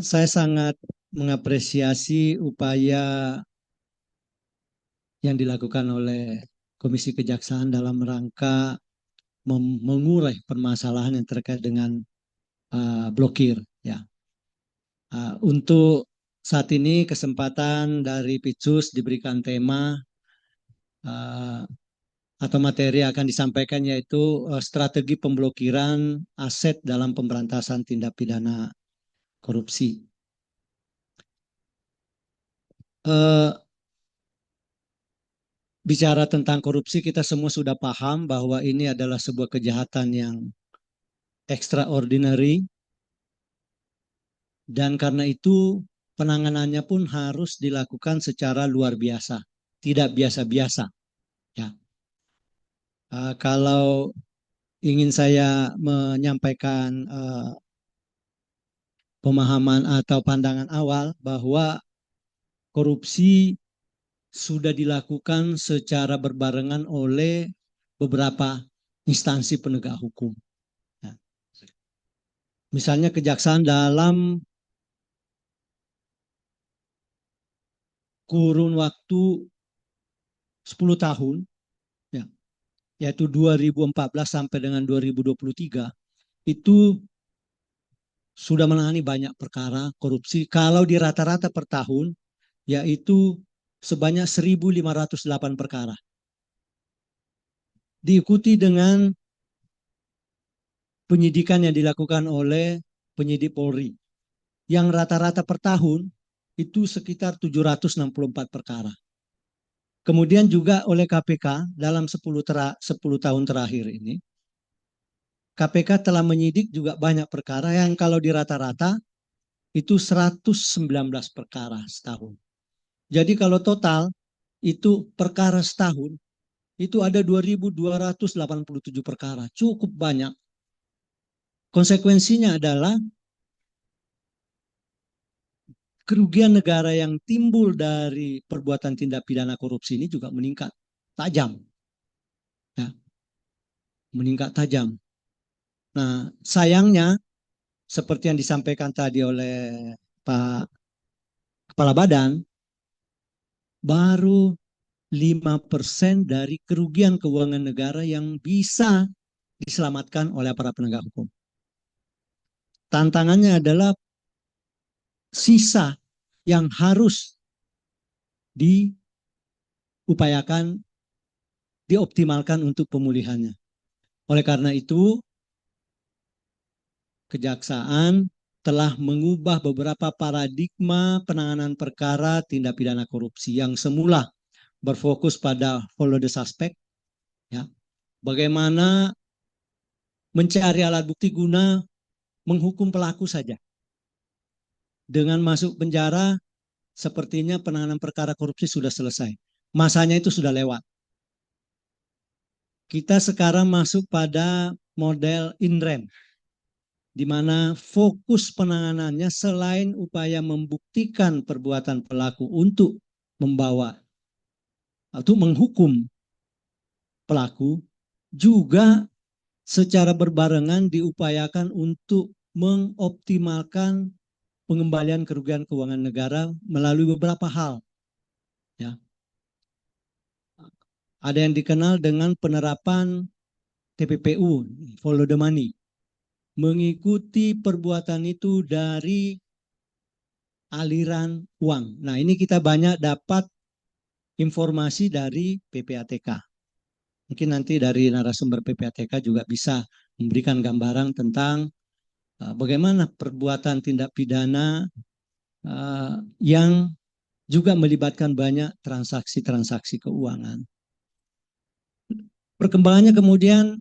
Saya sangat mengapresiasi upaya yang dilakukan oleh Komisi Kejaksaan dalam rangka mengurai permasalahan yang terkait dengan blokir. Ya, untuk saat ini kesempatan dari Pitsus diberikan tema uh, atau materi akan disampaikan yaitu strategi pemblokiran aset dalam pemberantasan tindak pidana korupsi. Uh, Bicara tentang korupsi, kita semua sudah paham bahwa ini adalah sebuah kejahatan yang extraordinary, dan karena itu penanganannya pun harus dilakukan secara luar biasa, tidak biasa-biasa. Ya, kalau ingin saya menyampaikan pemahaman atau pandangan awal bahwa korupsi sudah dilakukan secara berbarengan oleh beberapa instansi penegak hukum. Ya. Misalnya kejaksaan dalam kurun waktu 10 tahun, ya, yaitu 2014 sampai dengan 2023, itu sudah menangani banyak perkara korupsi. Kalau di rata-rata per tahun, yaitu sebanyak 1.508 perkara. Diikuti dengan penyidikan yang dilakukan oleh penyidik Polri, yang rata-rata per tahun itu sekitar 764 perkara. Kemudian juga oleh KPK dalam 10 tahun terakhir ini, KPK telah menyidik juga banyak perkara yang kalau di rata-rata itu 119 perkara setahun. Jadi kalau total itu perkara setahun itu ada 2.287 perkara. Cukup banyak. Konsekuensinya adalah kerugian negara yang timbul dari perbuatan tindak pidana korupsi ini juga meningkat tajam. Ya, meningkat tajam. Nah, sayangnya seperti yang disampaikan tadi oleh Pak Kepala Badan, baru 5% dari kerugian keuangan negara yang bisa diselamatkan oleh para penegak hukum. Tantangannya adalah sisa yang harus diupayakan, dioptimalkan untuk pemulihannya. Oleh karena itu, Kejaksaan telah mengubah beberapa paradigma penanganan perkara tindak pidana korupsi yang semula berfokus pada follow the suspect, ya, bagaimana mencari alat bukti guna menghukum pelaku saja. Dengan masuk penjara, sepertinya penanganan perkara korupsi sudah selesai. Masanya itu sudah lewat. Kita sekarang masuk pada model in-rem, di mana fokus penanganannya selain upaya membuktikan perbuatan pelaku untuk membawa atau menghukum pelaku, juga secara berbarengan diupayakan untuk mengoptimalkan pengembalian kerugian keuangan negara melalui beberapa hal. Ya. Ada yang dikenal dengan penerapan TPPU, follow the money. Mengikuti perbuatan itu dari aliran uang. Nah, ini kita banyak dapat informasi dari PPATK. Mungkin nanti dari narasumber PPATK juga bisa memberikan gambaran tentang bagaimana perbuatan tindak pidana yang juga melibatkan banyak transaksi-transaksi keuangan. Perkembangannya kemudian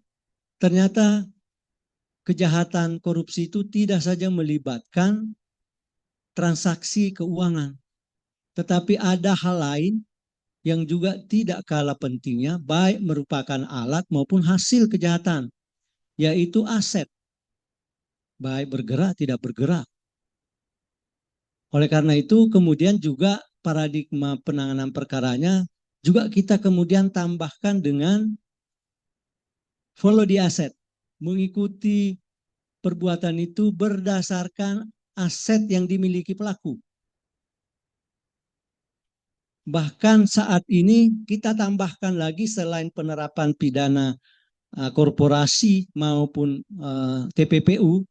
ternyata kejahatan korupsi itu tidak saja melibatkan transaksi keuangan, tetapi ada hal lain yang juga tidak kalah pentingnya, baik merupakan alat maupun hasil kejahatan, yaitu aset, baik bergerak tidak bergerak. Oleh karena itu kemudian juga paradigma penanganan perkaranya juga kita kemudian tambahkan dengan follow the asset, mengikuti perbuatan itu berdasarkan aset yang dimiliki pelaku. Bahkan saat ini kita tambahkan lagi selain penerapan pidana korporasi maupun TPPU,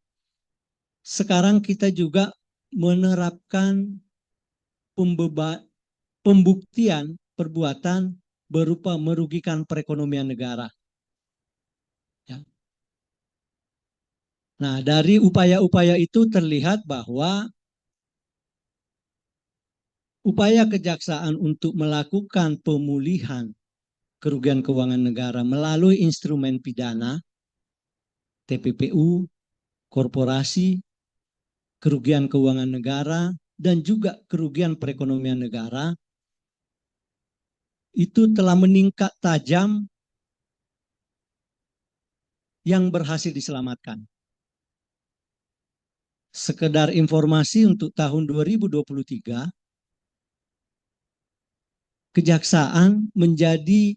sekarang kita juga menerapkan pembuktian perbuatan berupa merugikan perekonomian negara. Ya. Nah, dari upaya-upaya itu terlihat bahwa upaya kejaksaan untuk melakukan pemulihan kerugian keuangan negara melalui instrumen pidana, TPPU, korporasi, kerugian keuangan negara, dan juga kerugian perekonomian negara, itu telah meningkat tajam yang berhasil diselamatkan. Sekedar informasi untuk tahun 2023, Kejaksaan menjadi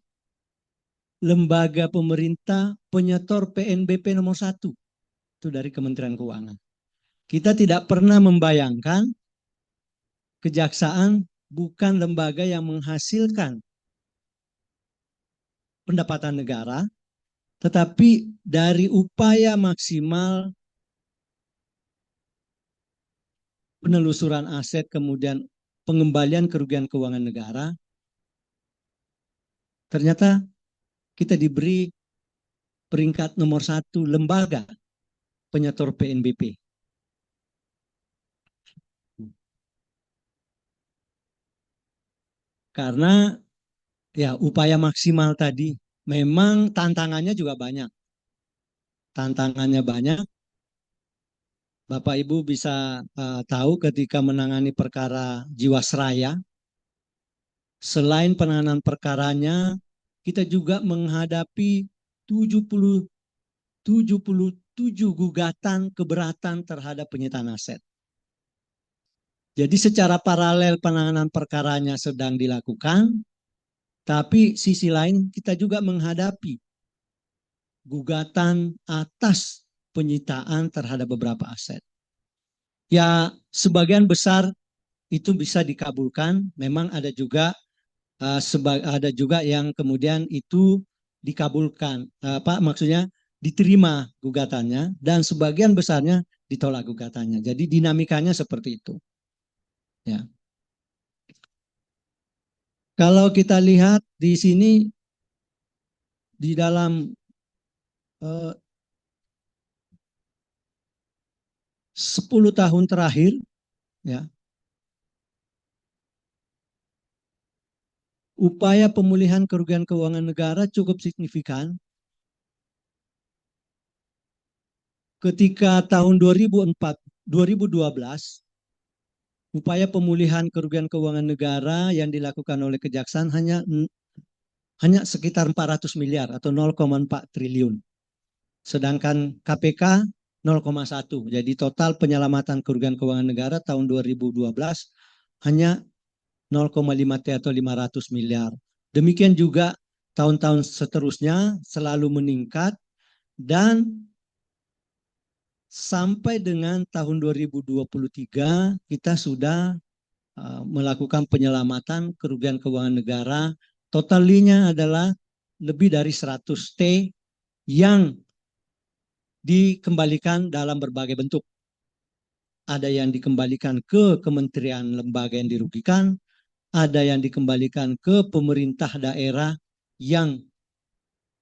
lembaga pemerintah penyetor PNBP nomor 1. Itu dari Kementerian Keuangan. Kita tidak pernah membayangkan Kejaksaan bukan lembaga yang menghasilkan pendapatan negara, tetapi dari upaya maksimal penelusuran aset, kemudian pengembalian kerugian keuangan negara, ternyata kita diberi peringkat nomor 1 lembaga penyetor PNBP. Karena ya upaya maksimal tadi, memang tantangannya juga banyak. Tantangannya banyak. Bapak Ibu bisa tahu ketika menangani perkara Jiwasraya, selain penanganan perkaranya, kita juga menghadapi 77 gugatan keberatan terhadap penyitaan aset. Jadi secara paralel penanganan perkaranya sedang dilakukan, tapi sisi lain kita juga menghadapi gugatan atas penyitaan terhadap beberapa aset. Ya, sebagian besar itu bisa dikabulkan. Memang ada juga yang kemudian itu dikabulkan, maksudnya diterima gugatannya, dan sebagian besarnya ditolak gugatannya. Jadi dinamikanya seperti itu. Ya. Kalau kita lihat di sini di dalam 10 tahun terakhir, ya, upaya pemulihan kerugian keuangan negara cukup signifikan. Ketika tahun 2012, upaya pemulihan kerugian keuangan negara yang dilakukan oleh Kejaksaan hanya sekitar 400 miliar atau 0,4 triliun. Sedangkan KPK 0,1. Jadi total penyelamatan kerugian keuangan negara tahun 2012 hanya 0,5 T atau 500 miliar. Demikian juga tahun-tahun seterusnya selalu meningkat, dan sampai dengan tahun 2023 kita sudah melakukan penyelamatan kerugian keuangan negara. Totalinya adalah lebih dari 100 T yang dikembalikan dalam berbagai bentuk. Ada yang dikembalikan ke kementerian lembaga yang dirugikan, ada yang dikembalikan ke pemerintah daerah yang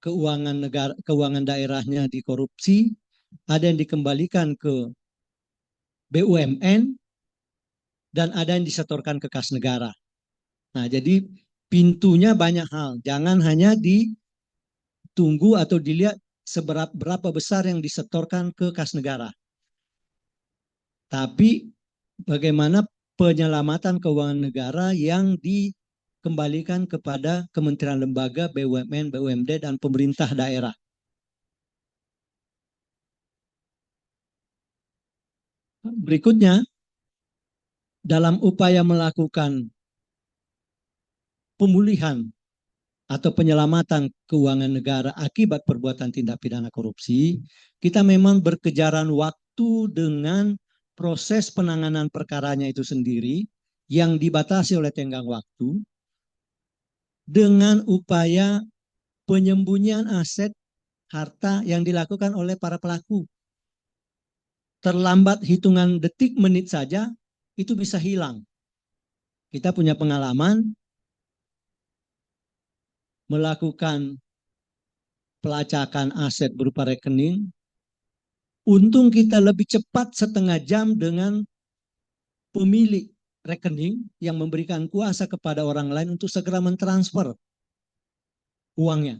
keuangan daerahnya dikorupsi, ada yang dikembalikan ke BUMN, dan ada yang disetorkan ke kas negara. Nah, jadi pintunya banyak hal. Jangan hanya ditunggu atau dilihat berapa besar yang disetorkan ke kas negara. Tapi bagaimana penyelamatan keuangan negara yang dikembalikan kepada kementerian lembaga, BUMN, BUMD, dan pemerintah daerah. Berikutnya, dalam upaya melakukan pemulihan atau penyelamatan keuangan negara akibat perbuatan tindak pidana korupsi, kita memang berkejaran waktu dengan proses penanganan perkaranya itu sendiri yang dibatasi oleh tenggang waktu dengan upaya penyembunyian aset harta yang dilakukan oleh para pelaku. Terlambat hitungan detik menit saja itu bisa hilang. Kita punya pengalaman melakukan pelacakan aset berupa rekening. Untung kita lebih cepat setengah jam dengan pemilik rekening yang memberikan kuasa kepada orang lain untuk segera mentransfer uangnya.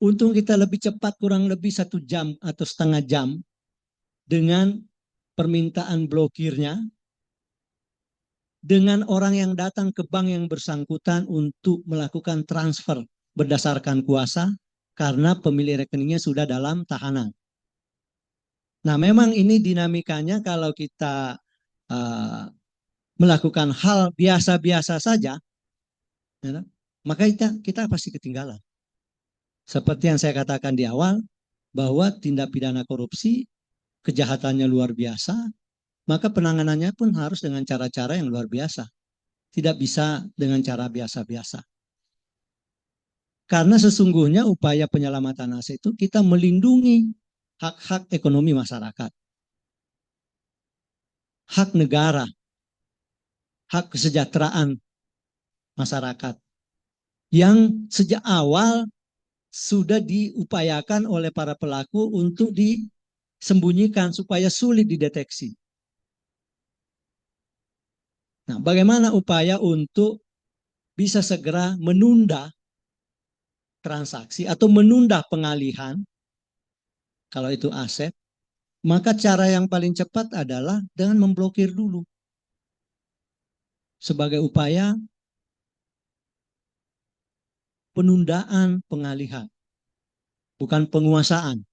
Untung kita lebih cepat kurang lebih 1 jam atau setengah jam dengan permintaan blokirnya dengan orang yang datang ke bank yang bersangkutan untuk melakukan transfer berdasarkan kuasa karena pemilik rekeningnya sudah dalam tahanan. Nah, memang ini dinamikanya kalau kita melakukan hal biasa-biasa saja, ya, maka kita pasti ketinggalan. Seperti yang saya katakan di awal, bahwa tindak pidana korupsi, kejahatannya luar biasa, maka penanganannya pun harus dengan cara-cara yang luar biasa. Tidak bisa dengan cara biasa-biasa. Karena sesungguhnya upaya penyelamatan aset itu kita melindungi hak-hak ekonomi masyarakat. Hak negara, hak kesejahteraan masyarakat. Yang sejak awal sudah diupayakan oleh para pelaku untuk disembunyikan supaya sulit dideteksi. Nah, bagaimana upaya untuk bisa segera menunda transaksi atau menunda pengalihan kalau itu aset, maka cara yang paling cepat adalah dengan memblokir dulu sebagai upaya penundaan pengalihan, bukan penguasaan.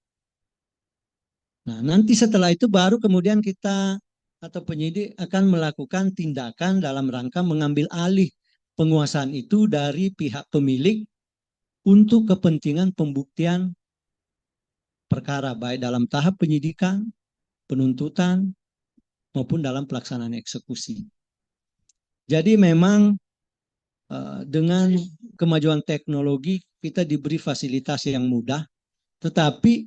Nah, nanti setelah itu baru kemudian kita atau penyidik akan melakukan tindakan dalam rangka mengambil alih penguasaan itu dari pihak pemilik untuk kepentingan pembuktian perkara, baik dalam tahap penyidikan, penuntutan, maupun dalam pelaksanaan eksekusi. Jadi memang dengan kemajuan teknologi kita diberi fasilitas yang mudah, tetapi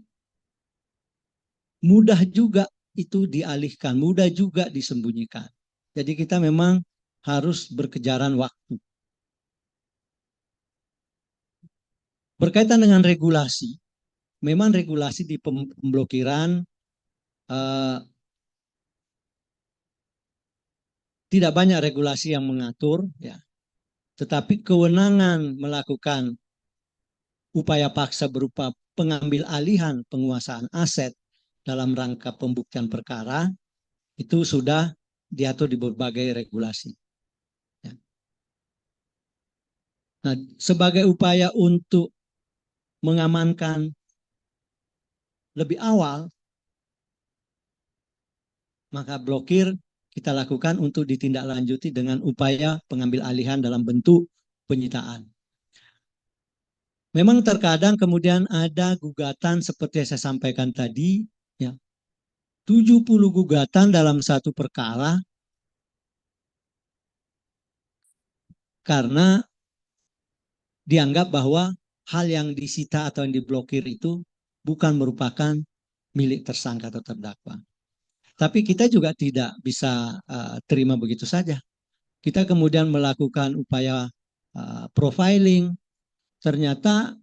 mudah juga itu dialihkan, mudah juga disembunyikan. Jadi kita memang harus berkejaran waktu. Berkaitan dengan regulasi, memang regulasi di pemblokiran tidak banyak regulasi yang mengatur, ya. Tetapi kewenangan melakukan upaya paksa berupa pengambil alihan penguasaan aset dalam rangka pembuktian perkara itu sudah diatur di berbagai regulasi. Ya. Nah, sebagai upaya untuk mengamankan lebih awal, maka blokir kita lakukan untuk ditindaklanjuti dengan upaya pengambil alihan dalam bentuk penyitaan. Memang terkadang kemudian ada gugatan seperti yang saya sampaikan tadi, ya, 70 gugatan dalam satu perkara karena dianggap bahwa hal yang disita atau yang diblokir itu bukan merupakan milik tersangka atau terdakwa. Tapi kita juga tidak bisa terima begitu saja. Kita kemudian melakukan upaya profiling. Ternyata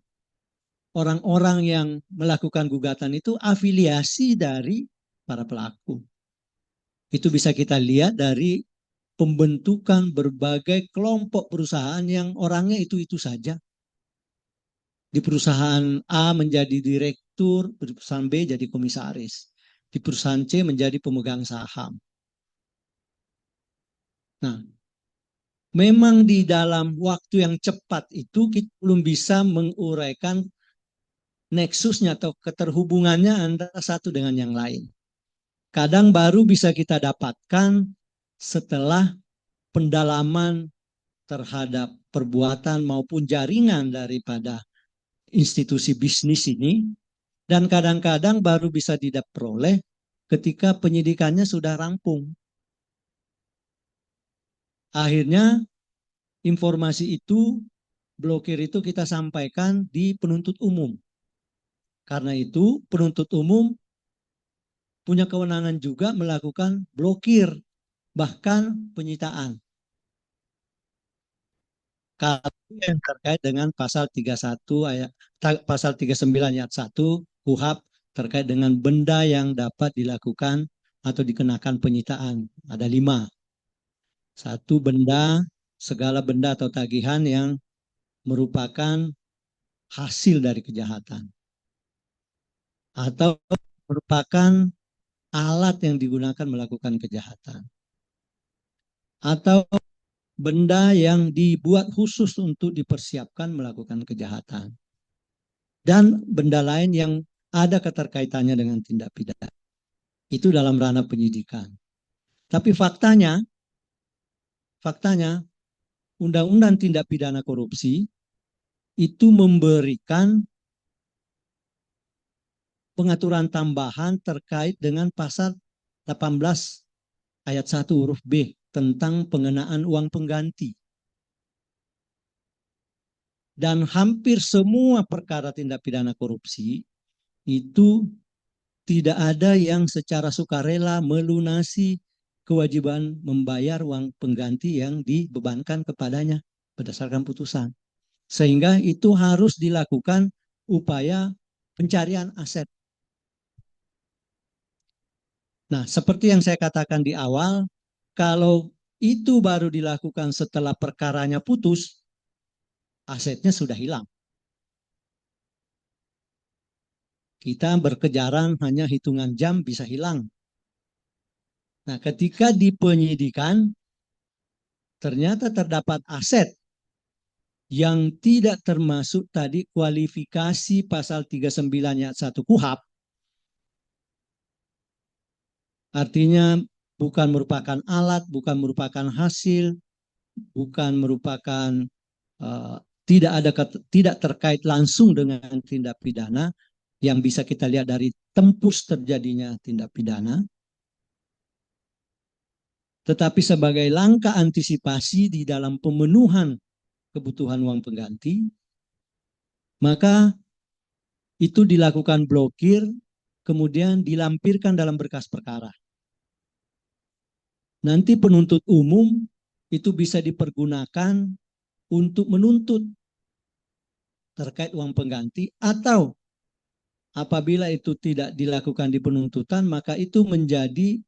orang-orang yang melakukan gugatan itu afiliasi dari para pelaku. Itu bisa kita lihat dari pembentukan berbagai kelompok perusahaan yang orangnya itu-itu saja. Di perusahaan A menjadi direktur, di perusahaan B jadi komisaris. Di perusahaan C menjadi pemegang saham. Nah, memang di dalam waktu yang cepat itu kita belum bisa menguraikan nexusnya atau keterhubungannya antara satu dengan yang lain. Kadang baru bisa kita dapatkan setelah pendalaman terhadap perbuatan maupun jaringan daripada institusi bisnis ini, dan kadang-kadang baru bisa diperoleh ketika penyidikannya sudah rampung. Akhirnya informasi itu, blokir itu kita sampaikan di penuntut umum. Karena itu penuntut umum punya kewenangan juga melakukan blokir, bahkan penyitaan. Kalau yang terkait dengan pasal 31 ayat pasal 39 ayat 1 KUHP terkait dengan benda yang dapat dilakukan atau dikenakan penyitaan. Ada 5. 1, benda, segala benda atau tagihan yang merupakan hasil dari kejahatan. Atau merupakan alat yang digunakan melakukan kejahatan. Atau benda yang dibuat khusus untuk dipersiapkan melakukan kejahatan. Dan benda lain yang ada keterkaitannya dengan tindak pidana. Itu dalam ranah penyidikan. Tapi faktanya Undang-Undang Tindak Pidana Korupsi itu memberikan pengaturan tambahan terkait dengan pasal 18 ayat 1 huruf B tentang pengenaan uang pengganti. Dan hampir semua perkara tindak pidana korupsi itu tidak ada yang secara sukarela melunasi kewajiban membayar uang pengganti yang dibebankan kepadanya berdasarkan putusan. Sehingga itu harus dilakukan upaya pencarian aset. Nah, seperti yang saya katakan di awal, kalau itu baru dilakukan setelah perkaranya putus, asetnya sudah hilang. Kita berkejaran hanya hitungan jam bisa hilang. Nah, ketika di penyidikan, ternyata terdapat aset yang tidak termasuk tadi kualifikasi pasal 39 ayat 1 KUHP. Artinya bukan merupakan alat, bukan merupakan hasil, bukan merupakan tidak terkait langsung dengan tindak pidana yang bisa kita lihat dari tempus terjadinya tindak pidana. Tetapi sebagai langkah antisipasi di dalam pemenuhan kebutuhan uang pengganti, maka itu dilakukan blokir, kemudian dilampirkan dalam berkas perkara. Nanti penuntut umum itu bisa dipergunakan untuk menuntut terkait uang pengganti, atau apabila itu tidak dilakukan di penuntutan, maka itu menjadi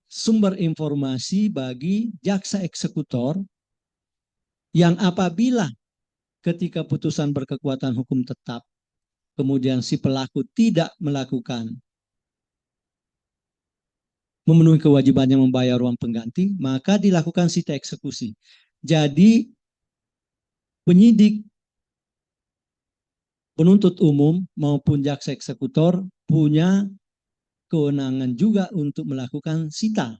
sumber informasi bagi jaksa eksekutor yang apabila ketika putusan berkekuatan hukum tetap, kemudian si pelaku tidak memenuhi kewajibannya membayar uang pengganti, maka dilakukan sita eksekusi. Jadi penyidik, penuntut umum maupun jaksa eksekutor punya kewenangan juga untuk melakukan sita.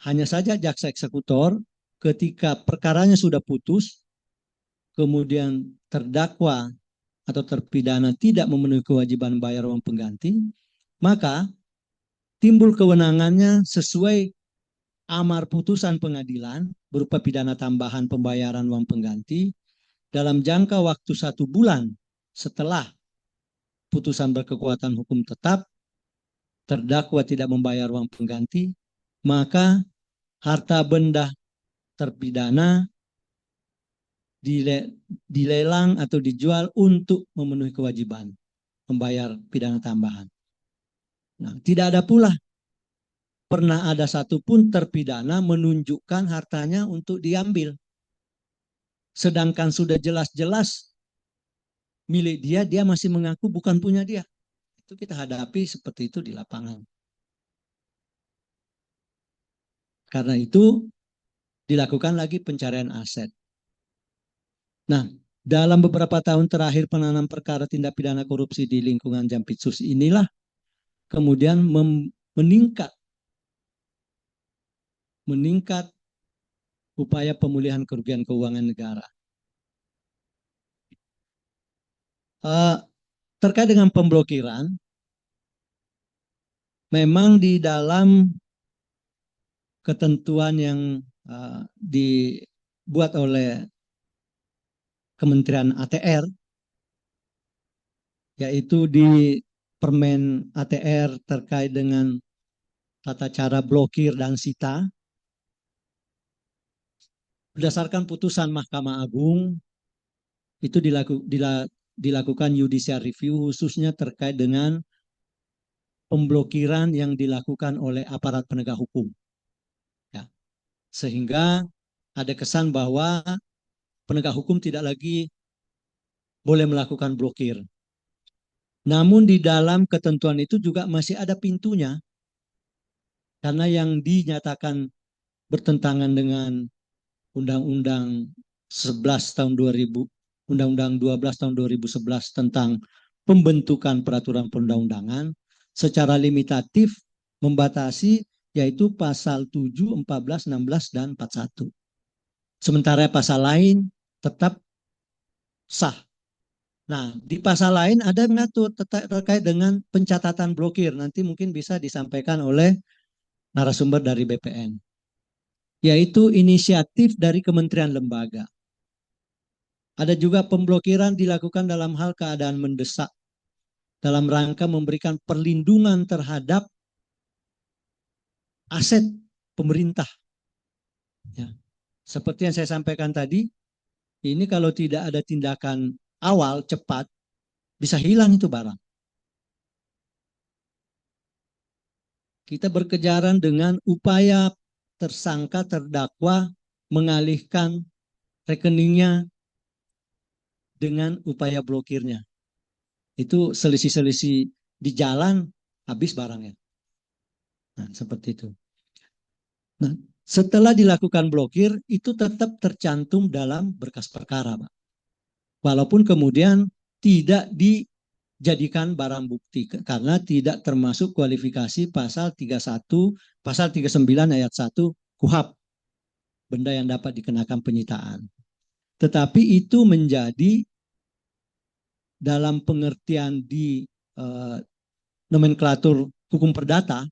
Hanya saja jaksa eksekutor ketika perkaranya sudah putus, kemudian terdakwa atau terpidana tidak memenuhi kewajiban bayar uang pengganti, maka timbul kewenangannya sesuai amar putusan pengadilan berupa pidana tambahan pembayaran uang pengganti dalam jangka waktu 1 bulan setelah putusan berkekuatan hukum tetap, terdakwa tidak membayar uang pengganti, maka harta benda terpidana dilelang atau dijual untuk memenuhi kewajiban membayar pidana tambahan. Nah, tidak ada pula pernah ada satupun terpidana menunjukkan hartanya untuk diambil. Sedangkan sudah jelas-jelas milik dia, dia masih mengaku bukan punya dia. Itu kita hadapi seperti itu di lapangan. Karena itu dilakukan lagi pencarian aset. Nah, dalam beberapa tahun terakhir penanganan perkara tindak pidana korupsi di lingkungan Jampitsus inilah kemudian meningkat upaya pemulihan kerugian keuangan negara. Terkait dengan pemblokiran, memang di dalam ketentuan yang dibuat oleh Kementerian ATR, yaitu di Permen ATR terkait dengan tata cara blokir dan sita, berdasarkan putusan Mahkamah Agung, itu dilakukan judicial review khususnya terkait dengan pemblokiran yang dilakukan oleh aparat penegak hukum. Ya. Sehingga ada kesan bahwa penegak hukum tidak lagi boleh melakukan blokir. Namun di dalam ketentuan itu juga masih ada pintunya. Karena yang dinyatakan bertentangan dengan Undang-Undang 11 tahun 2000, Undang-Undang 12 tahun 2011 tentang pembentukan peraturan perundang-undangan secara limitatif membatasi, yaitu pasal 7, 14, 16, dan 41. Sementara pasal lain tetap sah. Nah, di pasal lain ada mengatur terkait dengan pencatatan blokir. Nanti mungkin bisa disampaikan oleh narasumber dari BPN. Yaitu inisiatif dari kementerian lembaga. Ada juga pemblokiran dilakukan dalam hal keadaan mendesak dalam rangka memberikan perlindungan terhadap aset pemerintah. Ya. Seperti yang saya sampaikan tadi, ini kalau tidak ada tindakan awal cepat, bisa hilang itu barang. Kita berkejaran dengan upaya tersangka terdakwa mengalihkan rekeningnya dengan upaya blokirnya. Itu selisih-selisih di jalan, habis barangnya. Nah, seperti itu. Nah, setelah dilakukan blokir, itu tetap tercantum dalam berkas perkara, Pak. Walaupun kemudian tidak dijadikan barang bukti, karena tidak termasuk kualifikasi pasal 31, pasal 39 ayat 1 KUHP, benda yang dapat dikenakan penyitaan. Tetapi itu menjadi dalam pengertian di nomenklatur hukum perdata,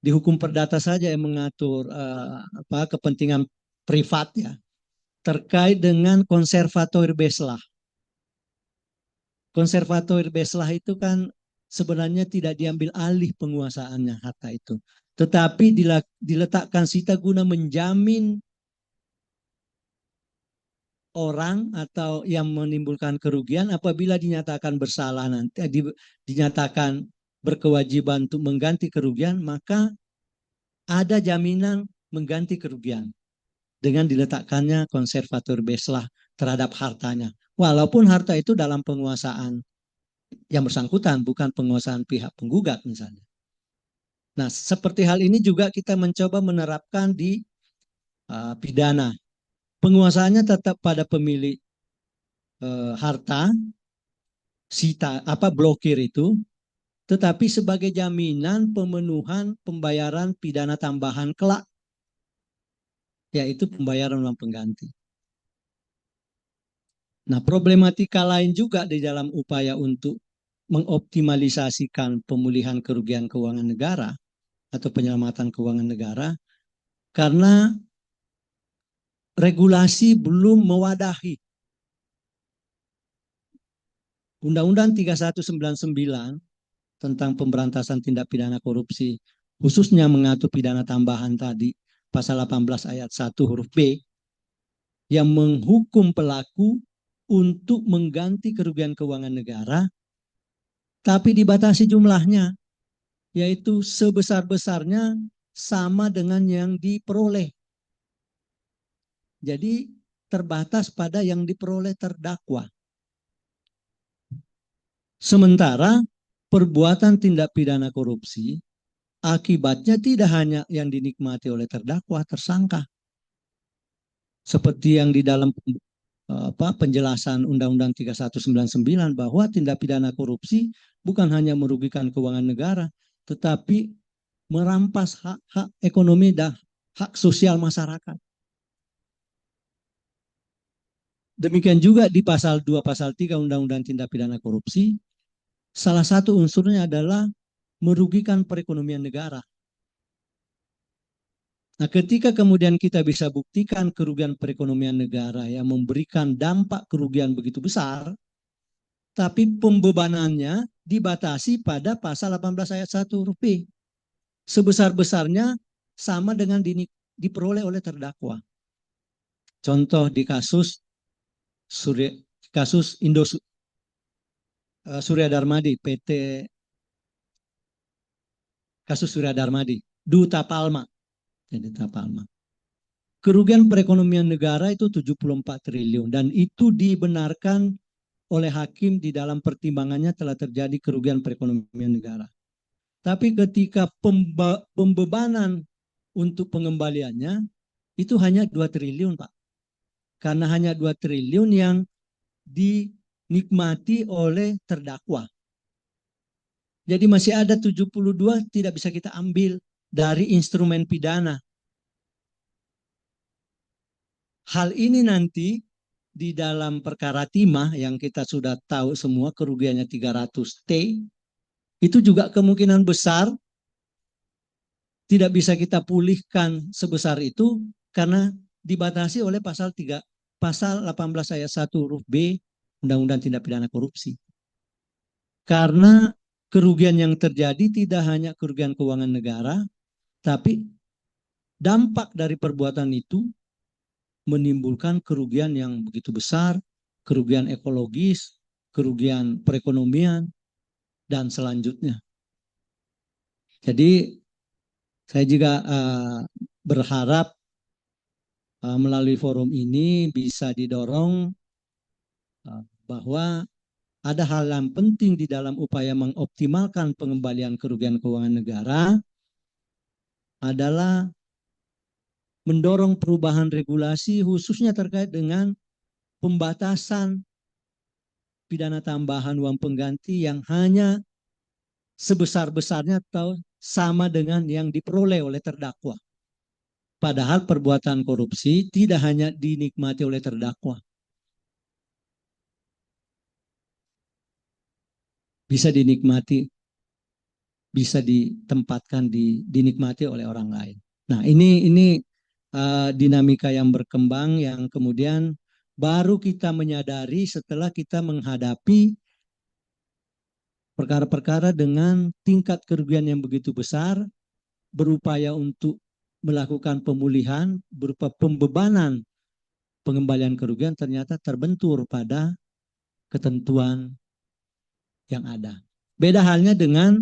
di hukum perdata saja yang mengatur kepentingan privat ya, terkait dengan konservator beslah. Konservator beslah itu kan sebenarnya tidak diambil alih penguasaannya harta itu, tetapi diletakkan sita guna menjamin orang atau yang menimbulkan kerugian apabila dinyatakan bersalah nanti, dinyatakan berkewajiban untuk mengganti kerugian, maka ada jaminan mengganti kerugian dengan diletakkannya konservator beslah terhadap hartanya. Walaupun harta itu dalam penguasaan yang bersangkutan, bukan penguasaan pihak penggugat misalnya. Nah, seperti hal ini juga kita mencoba menerapkan di pidana. Penguasaannya tetap pada pemilik harta, sita, blokir itu, tetapi sebagai jaminan pemenuhan pembayaran pidana tambahan kelak, yaitu pembayaran uang pengganti. Nah, problematika lain juga di dalam upaya untuk mengoptimalisasikan pemulihan kerugian keuangan negara atau penyelamatan keuangan negara, karena regulasi belum mewadahi. Undang-Undang 3199 tentang pemberantasan tindak pidana korupsi, khususnya mengatur pidana tambahan tadi, pasal 18 ayat 1 huruf B, yang menghukum pelaku untuk mengganti kerugian keuangan negara, tapi dibatasi jumlahnya, yaitu sebesar-besarnya sama dengan yang diperoleh. Jadi terbatas pada yang diperoleh terdakwa. Sementara perbuatan tindak pidana korupsi akibatnya tidak hanya yang dinikmati oleh terdakwa, tersangka. Seperti yang di dalam penjelasan Undang-Undang 3199 bahwa tindak pidana korupsi bukan hanya merugikan keuangan negara, tetapi merampas hak-hak ekonomi dan hak sosial masyarakat. Demikian juga di pasal 2, pasal 3 Undang-Undang Tindak Pidana Korupsi, salah satu unsurnya adalah merugikan perekonomian negara. Nah, ketika kemudian kita bisa buktikan kerugian perekonomian negara yang memberikan dampak kerugian begitu besar, tapi pembebanannya dibatasi pada pasal 18 ayat 1 huruf B. Sebesar-besarnya sama dengan diperoleh oleh terdakwa. Contoh di kasus Surya Darmadi, PT kasus Surya Darmadi, Duta Palma. Duta Palma. Kerugian perekonomian negara itu 74 triliun dan itu dibenarkan oleh hakim di dalam pertimbangannya telah terjadi kerugian perekonomian negara. Tapi ketika pembebanan untuk pengembaliannya itu hanya 2 triliun, Pak. Karena hanya 2 triliun yang dinikmati oleh terdakwa. Jadi masih ada 72 tidak bisa kita ambil dari instrumen pidana. Hal ini nanti di dalam perkara timah yang kita sudah tahu semua kerugiannya 300 T, itu juga kemungkinan besar tidak bisa kita pulihkan sebesar itu karena dibatasi oleh pasal 18 ayat 1 huruf B Undang-Undang Tindak Pidana Korupsi. Karena kerugian yang terjadi tidak hanya kerugian keuangan negara, tapi dampak dari perbuatan itu menimbulkan kerugian yang begitu besar, kerugian ekologis, kerugian perekonomian, dan selanjutnya. Jadi saya juga berharap melalui forum ini bisa didorong bahwa ada hal yang penting di dalam upaya mengoptimalkan pengembalian kerugian keuangan negara adalah mendorong perubahan regulasi khususnya terkait dengan pembatasan pidana tambahan uang pengganti yang hanya sebesar-besarnya atau sama dengan yang diperoleh oleh terdakwa. Padahal perbuatan korupsi tidak hanya dinikmati oleh terdakwa. Bisa dinikmati, bisa ditempatkan, dinikmati oleh orang lain. Nah, ini dinamika yang berkembang yang kemudian baru kita menyadari setelah kita menghadapi perkara-perkara dengan tingkat kerugian yang begitu besar, berupaya untuk melakukan pemulihan berupa pembebanan pengembalian kerugian ternyata terbentur pada ketentuan yang ada. Beda halnya dengan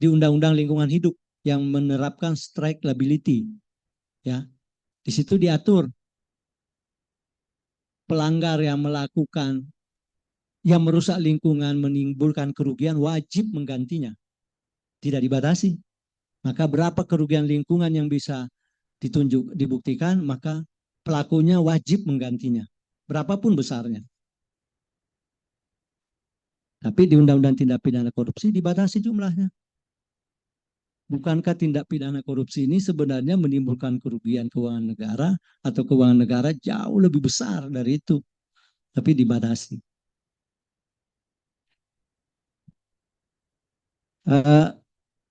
di Undang-Undang Lingkungan Hidup yang menerapkan strike liability. Ya, di situ diatur pelanggar yang melakukan yang merusak lingkungan menimbulkan kerugian wajib menggantinya. Tidak dibatasi. Maka berapa kerugian lingkungan yang bisa dibuktikan, maka pelakunya wajib menggantinya. Berapapun besarnya. Tapi di Undang-Undang Tindak Pidana Korupsi dibatasi jumlahnya. Bukankah tindak pidana korupsi ini sebenarnya menimbulkan kerugian keuangan negara atau keuangan negara jauh lebih besar dari itu. Tapi dibatasi.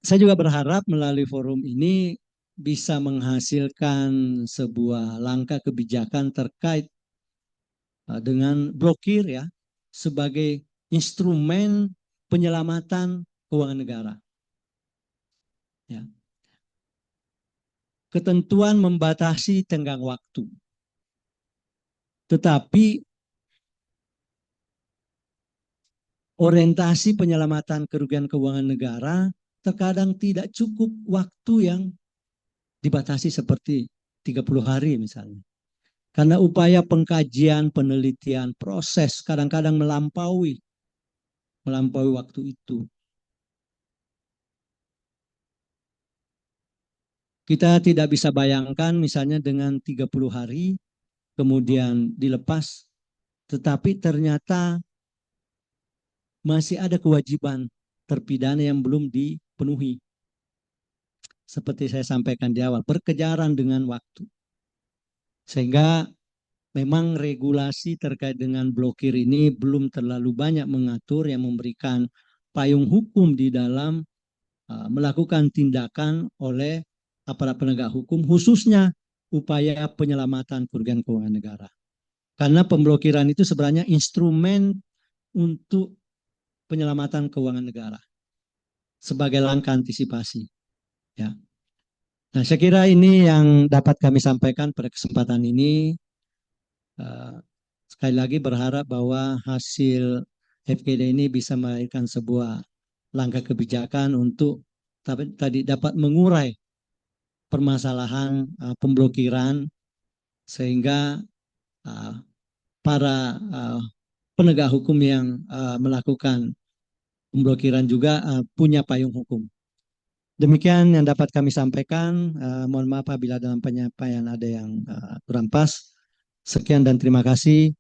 Saya juga berharap melalui forum ini bisa menghasilkan sebuah langkah kebijakan terkait dengan blokir ya sebagai instrumen penyelamatan keuangan negara. Ya. Ketentuan membatasi tenggang waktu. Tetapi orientasi penyelamatan kerugian keuangan negara terkadang tidak cukup waktu yang dibatasi seperti 30 hari misalnya. Karena upaya pengkajian, penelitian, proses kadang-kadang melampaui waktu itu. Kita tidak bisa bayangkan misalnya dengan 30 hari kemudian dilepas, tetapi ternyata masih ada kewajiban terpidana yang belum dipenuhi. Seperti saya sampaikan di awal, berkejaran dengan waktu. Sehingga memang regulasi terkait dengan blokir ini belum terlalu banyak mengatur yang memberikan payung hukum di dalam melakukan tindakan oleh aparat penegak hukum, khususnya upaya penyelamatan kerugian keuangan negara. Karena pemblokiran itu sebenarnya instrumen untuk penyelamatan keuangan negara sebagai langkah antisipasi. Ya. Nah, saya kira ini yang dapat kami sampaikan pada kesempatan ini. Sekali lagi berharap bahwa hasil FGD ini bisa melahirkan sebuah langkah kebijakan untuk tadi dapat mengurai permasalahan pemblokiran sehingga uh, para penegak hukum yang melakukan pemblokiran juga punya payung hukum. Demikian yang dapat kami sampaikan. Mohon maaf apabila dalam penyampaian ada yang kurang pas. Sekian dan terima kasih.